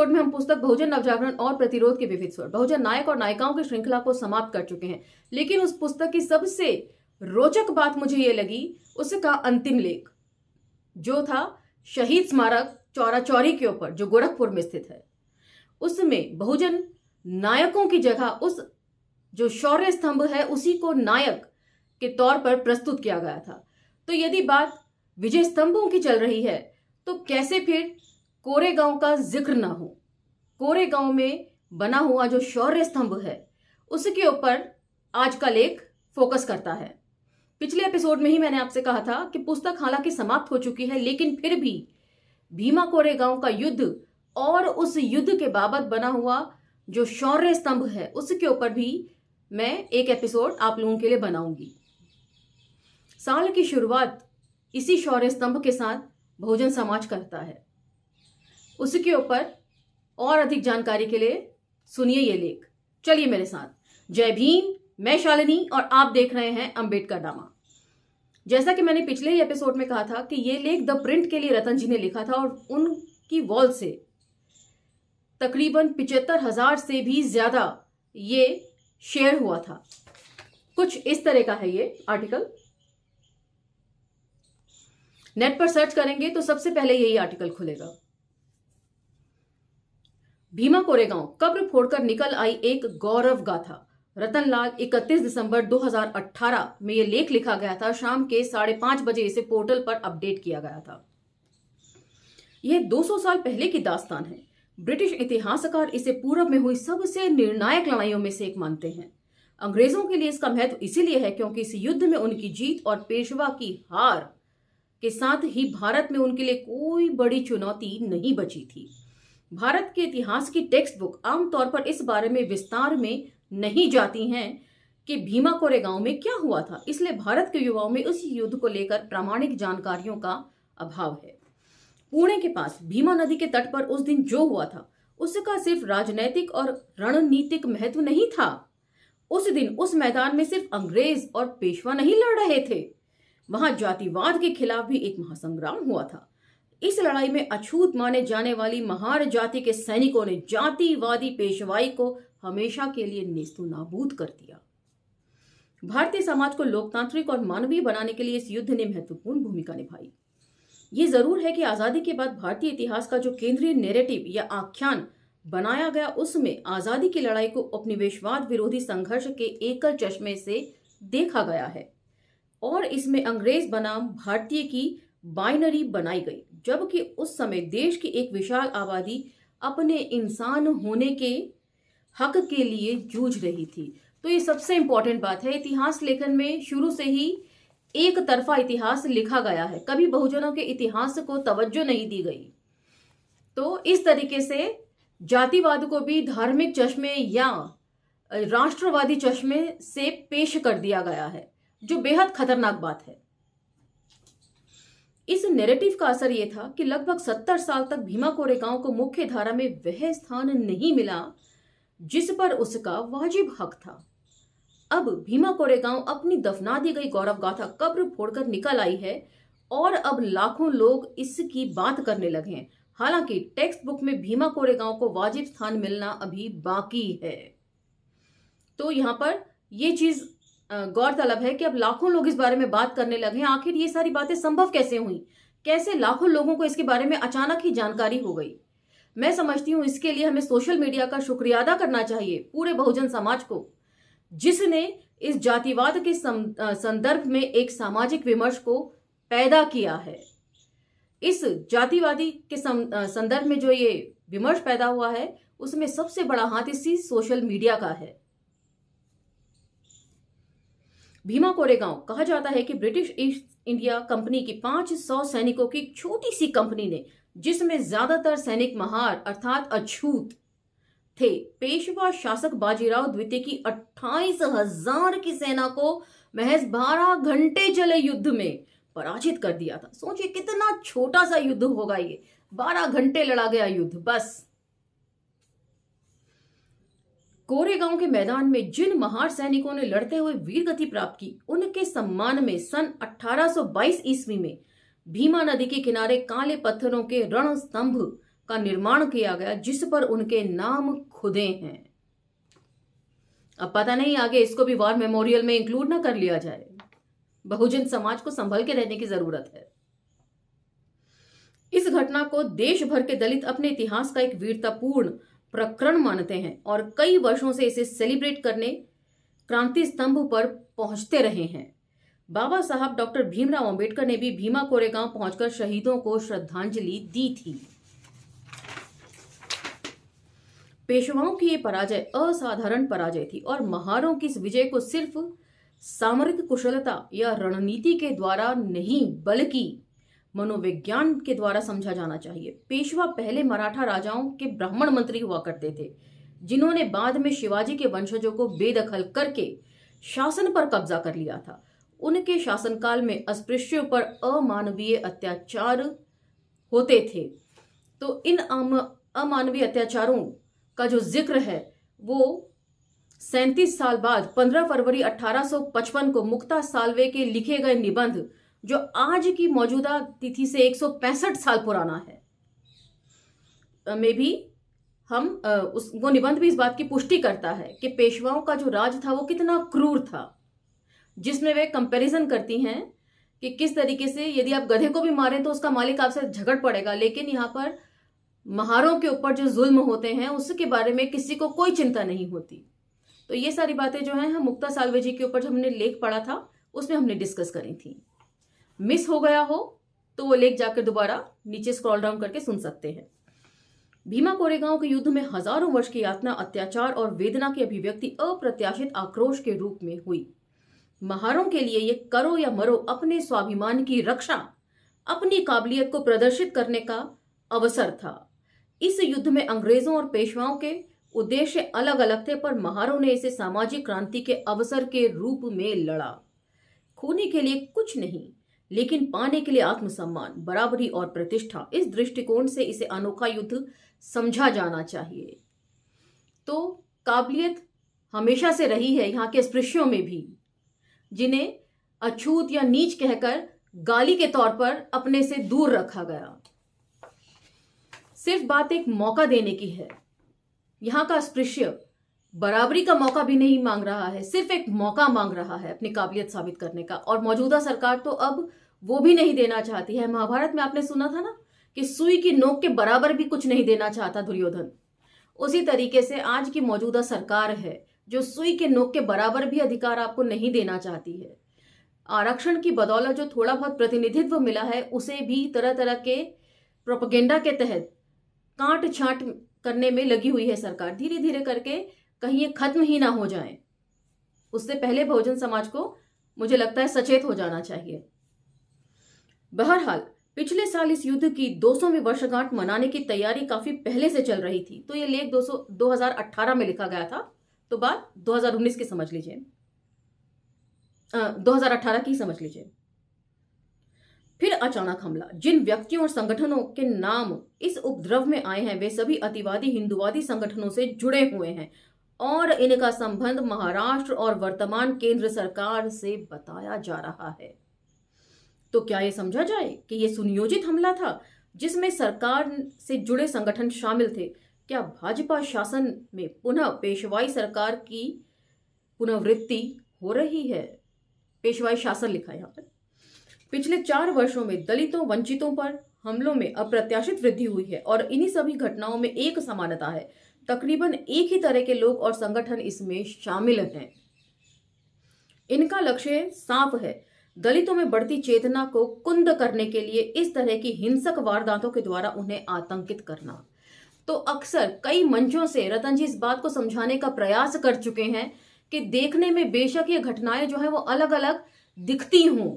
Episode में हम पुस्तक बहुजन नवजागरण और प्रतिरोध के विविध स्वर बहुजन नायक और नायिकाओं की श्रृंखला को समाप्त कर चुके हैं। लेकिन उस पुस्तक की सबसे रोचक बात मुझे ये लगी उसका अंतिम लेख, जो था शहीद स्मारक चौरा चौरी के ऊपर, जो गोरखपुर में स्थित है। उसमें बहुजन नायकों की जगह उस जो शौर्य स्तंभ है उसी को नायक के तौर पर प्रस्तुत किया गया था। तो यदि बात विजय स्तंभों की चल रही है तो कैसे फिर कोरेगांव का जिक्र ना हो। कोरेगांव में बना हुआ जो शौर्य स्तंभ है उसके ऊपर आज का लेख फोकस करता है। पिछले एपिसोड में ही मैंने आपसे कहा था कि पुस्तक हालांकि समाप्त हो चुकी है, लेकिन फिर भी भीमा कोरेगांव का युद्ध और उस युद्ध के बाबत बना हुआ जो शौर्य स्तंभ है उसके ऊपर भी मैं एक एपिसोड आप लोगों के लिए बनाऊंगी। साल की शुरुआत इसी शौर्य स्तंभ के साथ बहुजन समाज करता है। उसके ऊपर और अधिक जानकारी के लिए सुनिए ये लेख। चलिए मेरे साथ। जय भीम, मैं शालिनी और आप देख रहे हैं अंबेडकर नामा। जैसा कि मैंने पिछले ही एपिसोड में कहा था कि ये लेख द प्रिंट के लिए रतन जी ने लिखा था और उनकी वॉल से तकरीबन 75,000 से भी ज्यादा ये शेयर हुआ था। कुछ इस तरह का है ये आर्टिकल। नेट पर सर्च करेंगे तो सबसे पहले यही आर्टिकल खुलेगा। भीमा कोरेगांव, कब्र फोड़कर निकल आई एक गौरव गाथा। रतनलाल 31 दिसंबर 2018 में यह लेख लिखा गया था। शाम के 5:30 बजे इसे पोर्टल पर अपडेट किया गया था। यह 200 साल पहले की दास्तान है। ब्रिटिश इतिहासकार इसे पूर्व में हुई सबसे निर्णायक लड़ाइयों में से एक मानते हैं। अंग्रेजों के लिए इसका महत्व इसीलिए है क्योंकि इस युद्ध में उनकी जीत और पेशवा की हार के साथ ही भारत में उनके लिए कोई बड़ी चुनौती नहीं बची थी। भारत के इतिहास की टेक्स्ट बुक आमतौर पर इस बारे में विस्तार में नहीं जाती हैं कि भीमा कोरेगांव में क्या हुआ था, इसलिए भारत के युवाओं में उस युद्ध को लेकर प्रामाणिक जानकारियों का अभाव है। पुणे के पास भीमा नदी के तट पर उस दिन जो हुआ था उसका सिर्फ राजनैतिक और रणनीतिक महत्व नहीं था। उस दिन उस मैदान में सिर्फ अंग्रेज और पेशवा नहीं लड़ रहे थे, वहां जातिवाद के खिलाफ भी एक महासंग्राम हुआ था। इस लड़ाई में अछूत माने जाने वाली महार जाति के सैनिकों ने जातिवादी पेशवाई को हमेशा के लिए नेस्तनाबूद कर दिया। भारतीय समाज को लोकतांत्रिक और मानवीय बनाने के लिए इस युद्ध ने महत्वपूर्ण भूमिका निभाई। ये जरूर है कि आजादी के बाद भारतीय इतिहास का जो केंद्रीय नैरेटिव या आख्यान बनाया गया उसमें आजादी की लड़ाई को उपनिवेशवाद विरोधी संघर्ष के एकल चश्मे से देखा गया है और इसमें अंग्रेज बनाम भारतीय की बाइनरी बनाई गई, जबकि उस समय देश की एक विशाल आबादी अपने इंसान होने के हक के लिए जूझ रही थी। तो ये सबसे इंपॉर्टेंट बात है। इतिहास लेखन में शुरू से ही एक तरफा इतिहास लिखा गया है, कभी बहुजनों के इतिहास को तवज्जो नहीं दी गई। तो इस तरीके से जातिवाद को भी धार्मिक चश्मे या राष्ट्रवादी चश्मे से पेश कर दिया गया है, जो बेहद खतरनाक बात है। इस नैरेटिव का असर यह था कि लगभग 70 साल तक भीमा कोरेगांव को मुख्य धारा में वह स्थान नहीं मिला जिस पर उसका वाजिब हक था। अब भीमा कोरेगांव अपनी दफना दी गई गौरव गाथा कब्र फोड़कर निकल आई है और अब लाखों लोग इसकी बात करने लगे हैं। हालांकि टेक्स्ट बुक में भीमा कोरेगांव को वाजिब स्थान मिलना अभी बाकी है। तो यहां पर यह चीज गौरतलब है कि अब लाखों लोग इस बारे में बात करने लगे हैं। आखिर ये सारी बातें संभव कैसे हुई, कैसे लाखों लोगों को इसके बारे में अचानक ही जानकारी हो गई। मैं समझती हूं इसके लिए हमें सोशल मीडिया का शुक्रिया अदा करना चाहिए, पूरे बहुजन समाज को, जिसने इस जातिवाद के संदर्भ में एक सामाजिक विमर्श को पैदा किया है। इस जातिवादी के संदर्भ में जो ये विमर्श पैदा हुआ है उसमें सबसे बड़ा हाथ इसी सोशल मीडिया का है। भीमा कोरेगांव कहा जाता है कि ब्रिटिश ईस्ट इंडिया कंपनी की 500 सैनिकों की छोटी सी कंपनी ने, जिसमें ज्यादातर सैनिक महार अर्थात अछूत थे, पेशवा शासक बाजीराव द्वितीय की 28,000 की सेना को महज 12 घंटे चले युद्ध में पराजित कर दिया था। सोचिए कितना छोटा सा युद्ध होगा ये, 12 घंटे लड़ा गया युद्ध बस। कोरेगांव के मैदान में जिन महार सैनिकों ने लड़ते हुए वीर गति प्राप्त की, उनके सम्मान में सन 1822 ईस्वी में भीमा नदी के किनारे काले पत्थरों के रण स्तंभ का निर्माण किया गया जिस पर उनके नाम खुदे हैं। अब पता नहीं आगे इसको भी वॉर मेमोरियल में इंक्लूड ना कर लिया जाए। बहुजन समाज को संभल के रहने की जरूरत है। इस घटना को देश भर के दलित अपने इतिहास का एक वीरतापूर्ण प्रकरण मानते हैं और कई वर्षों से इसे सेलिब्रेट करने क्रांति स्तंभ पर पहुंचते रहे हैं। बाबा साहब डॉक्टर भीमराव अंबेडकर ने भी भीमा कोरेगांव पहुंचकर शहीदों को श्रद्धांजलि दी थी। पेशवाओं की ये पराजय असाधारण पराजय थी और महारों की इस विजय को सिर्फ सामरिक कुशलता या रणनीति के द्वारा नहीं बल्कि मनोविज्ञान के द्वारा समझा जाना चाहिए। पेशवा पहले मराठा राजाओं के ब्राह्मण मंत्री हुआ करते थे जिन्होंने बाद में शिवाजी के वंशजों को बेदखल करके शासन पर कब्जा कर लिया था। उनके शासनकाल में अस्पृश्यों पर अमानवीय अत्याचार होते थे। तो इन अमानवीय अत्याचारों का जो जिक्र है वो 37 साल बाद 15 फरवरी 1855 को मुक्ता साल्वे के लिखे गए निबंध जो आज की मौजूदा तिथि से 165 साल पुराना है में भी वो निबंध भी इस बात की पुष्टि करता है कि पेशवाओं का जो राज था वो कितना क्रूर था, जिसमें वे कंपैरिजन करती हैं कि किस तरीके से यदि आप गधे को भी मारें तो उसका मालिक आपसे झगड़ पड़ेगा, लेकिन यहाँ पर महारों के ऊपर जो जुल्म होते हैं उसके बारे में किसी को कोई चिंता नहीं होती। तो ये सारी बातें जो हैं हम मुक्ता साल्वे जी के ऊपर जो हमने लेख पढ़ा था उसमें हमने डिस्कस करी थी। मिस हो गया हो तो वो लेख जाकर दोबारा नीचे स्क्रॉल डाउन करके सुन सकते हैं। भीमा कोरेगांव के युद्ध में हजारों वर्ष की यातना, अत्याचार और वेदना की अभिव्यक्ति अप्रत्याशित आक्रोश के रूप में हुई। महारों के लिए ये करो या मरो अपने स्वाभिमान की रक्षा, अपनी काबिलियत को प्रदर्शित करने का अवसर था। इस युद्ध में अंग्रेजों और पेशवाओं के उद्देश्य अलग अलग थे, पर महारों ने इसे सामाजिक क्रांति के अवसर के रूप में लड़ा। खोने के लिए कुछ नहीं लेकिन पाने के लिए आत्मसम्मान, बराबरी और प्रतिष्ठा। इस दृष्टिकोण से इसे अनोखा युद्ध समझा जाना चाहिए। तो काबिलियत हमेशा से रही है यहाँ के अस्पृश्यों में भी, जिन्हें अछूत या नीच कहकर गाली के तौर पर अपने से दूर रखा गया। सिर्फ बात एक मौका देने की है। यहाँ का अस्पृश्य बराबरी का मौका भी नहीं मांग रहा है, सिर्फ एक मौका मांग रहा है अपनी काबिलियत साबित करने का। और मौजूदा सरकार तो अब वो भी नहीं देना चाहती है। महाभारत में आपने सुना था ना कि सुई की नोक के बराबर भी कुछ नहीं देना चाहता दुर्योधन। उसी तरीके से आज की मौजूदा सरकार है जो सुई के नोक के बराबर भी अधिकार आपको नहीं देना चाहती है। आरक्षण की बदौलत जो थोड़ा बहुत प्रतिनिधित्व मिला है उसे भी तरह तरह के प्रोपेगेंडा के तहत काट छांट करने में लगी हुई है सरकार। धीरे धीरे करके कहीं ये खत्म ही ना हो जाए, उससे पहले बहुजन समाज को मुझे लगता है सचेत हो जाना चाहिए। बहरहाल पिछले साल इस युद्ध की 200वीं वर्षगांठ मनाने की तैयारी काफी पहले से चल रही थी। तो ये लेख 2018 में लिखा गया था, तो बात 2019 की समझ लीजिए, 2018 की समझ लीजिए। फिर अचानक हमला। जिन व्यक्तियों और संगठनों के नाम इस उपद्रव में आए हैं वे सभी अतिवादी हिंदुवादी संगठनों से जुड़े हुए हैं और इनका संबंध महाराष्ट्र और वर्तमान केंद्र सरकार से बताया जा रहा है। तो क्या यह समझा जाए कि यह सुनियोजित हमला था जिसमें सरकार से जुड़े संगठन शामिल थे? क्या भाजपा शासन में पुनः पेशवाई सरकार की पुनर्वृत्ति हो रही है? पेशवाई शासन लिखा है यहां पर। पिछले 4 वर्षों में दलितों, वंचितों पर हमलों में अप्रत्याशित वृद्धि हुई है और इन्हीं सभी घटनाओं में एक समानता है। तकरीबन एक ही तरह के लोग और संगठन इसमें शामिल हैं। इनका लक्ष्य साफ है, दलितों में बढ़ती चेतना को कुंद करने के लिए इस तरह की हिंसक वारदातों के द्वारा उन्हें आतंकित करना। तो अक्सर कई मंचों से रतन जी इस बात को समझाने का प्रयास कर चुके हैं कि देखने में बेशक ये घटनाएं जो है वो अलग अलग दिखती हों,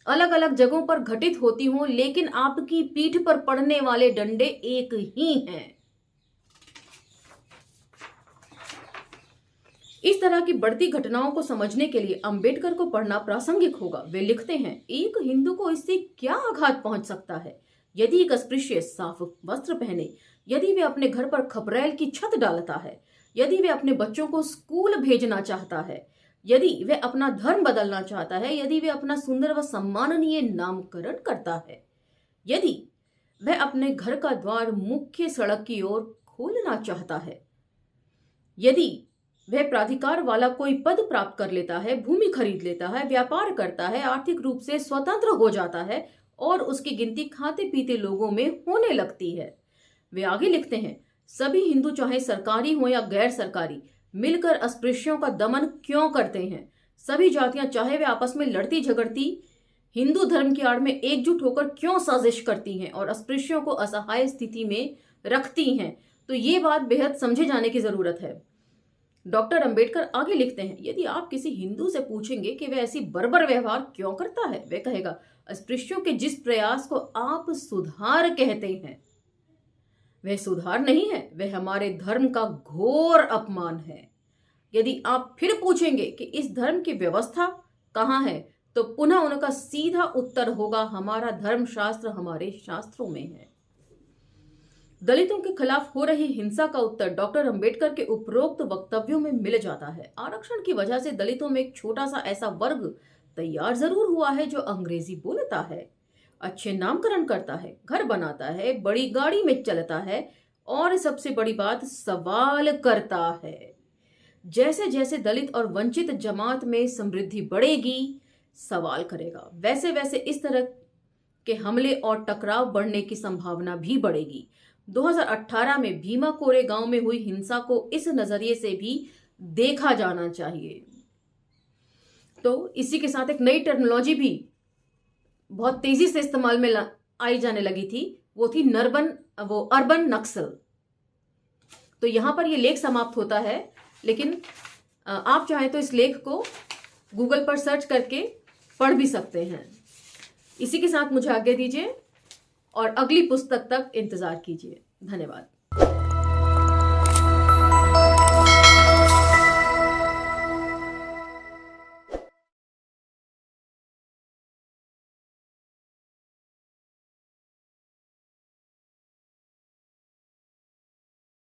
अलग अलग जगहों पर घटित होती हों, लेकिन आपकी पीठ पर पड़ने वाले डंडे एक ही हैं। इस तरह की बढ़ती घटनाओं को समझने के लिए अंबेडकर को पढ़ना प्रासंगिक होगा। वे लिखते हैं, एक हिंदू को इससे क्या आघात पहुंच सकता है यदि एक अस्पृश्य साफ वस्त्र पहने, यदि वे अपने घर पर खपरेल की छत डालता है, यदि वे अपने बच्चों को स्कूल भेजना चाहता है, यदि वे अपना धर्म बदलना चाहता है, यदि वे अपना सुंदर व सम्माननीय नामकरण करता है, यदि वह अपने अपने घर का द्वार मुख्य सड़क की ओर खोलना चाहता है, यदि वह प्राधिकार वाला कोई पद प्राप्त कर लेता है, भूमि खरीद लेता है, व्यापार करता है, आर्थिक रूप से स्वतंत्र हो जाता है और उसकी गिनती खाते पीते लोगों में होने लगती है। वे आगे लिखते हैं, सभी हिंदू चाहे सरकारी हो या गैर सरकारी मिलकर अस्पृश्यों का दमन क्यों करते हैं। सभी जातियां चाहे वे आपस में लड़ती झगड़ती हिंदू धर्म की आड़ में एकजुट होकर क्यों साजिश करती हैं और अस्पृश्यों को असहाय स्थिति में रखती हैं। तो ये बात बेहद समझे जाने की जरूरत है। डॉक्टर अंबेडकर आगे लिखते हैं, यदि आप किसी हिंदू से पूछेंगे कि वह ऐसी बर्बर व्यवहार क्यों करता है, वह कहेगा अस्पृश्यों के जिस प्रयास को आप सुधार कहते हैं वह सुधार नहीं है, वह हमारे धर्म का घोर अपमान है। यदि आप फिर पूछेंगे कि इस धर्म की व्यवस्था कहाँ है, तो पुनः उनका सीधा उत्तर होगा, हमारा धर्मशास्त्र हमारे शास्त्रों में है। दलितों के खिलाफ हो रही हिंसा का उत्तर डॉक्टर अंबेडकर के उपरोक्त वक्तव्यों में मिल जाता है। आरक्षण की वजह से दलितों में एक छोटा सा ऐसा वर्ग तैयार जरूर हुआ है जो अंग्रेजी बोलता है, अच्छे नामकरण करता है, घर बनाता है, बड़ी गाड़ी में चलता है और सबसे बड़ी बात सवाल करता है। जैसे जैसे दलित और वंचित जमात में समृद्धि बढ़ेगी, सवाल करेगा, वैसे वैसे इस तरह के हमले और टकराव बढ़ने की संभावना भी बढ़ेगी। 2018 में भीमा कोरेगांव में हुई हिंसा को इस नजरिए से भी देखा जाना चाहिए। तो इसी के साथ एक नई टर्मिनोलॉजी भी बहुत तेजी से इस्तेमाल में आई जाने लगी थी, वो थी अर्बन नक्सल। तो यहां पर ये लेख समाप्त होता है, लेकिन आप चाहें तो इस लेख को गूगल पर सर्च करके पढ़ भी सकते हैं। इसी के साथ मुझे आज्ञा दीजिए और अगली पुस्तक तक इंतजार कीजिए। धन्यवाद।